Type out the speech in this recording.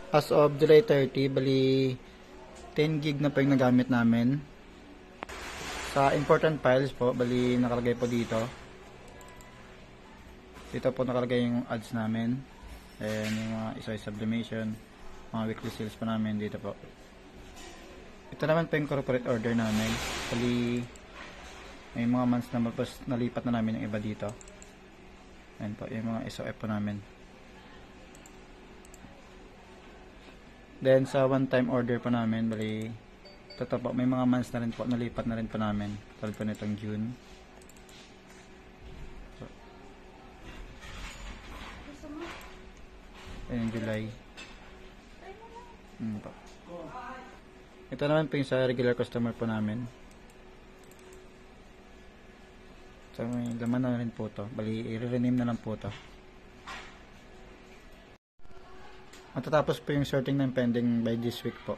As of July 30, bali 10 gig na po yung nagamit namin. Sa important files po, bali nakalagay po dito. Dito po nakalagay yung ads namin. And yung mga isa sublimation, mga weekly sales po namin dito po. Ito naman po yung corporate order namin. Bali may mga months na tapos nalipat na namin yung iba dito. Ayan po, yung mga SOF po namin. Then sa one time order po namin, bali ito po, may mga months na rin po, nalipat na rin po namin. Tulad po nitong June. So, ayan, July. Po. Ito naman po yung sa regular customer po namin. So may laman na rin po to. Bali, i-rename na lang po to. Matatapos po yung sorting ng pending by this week po.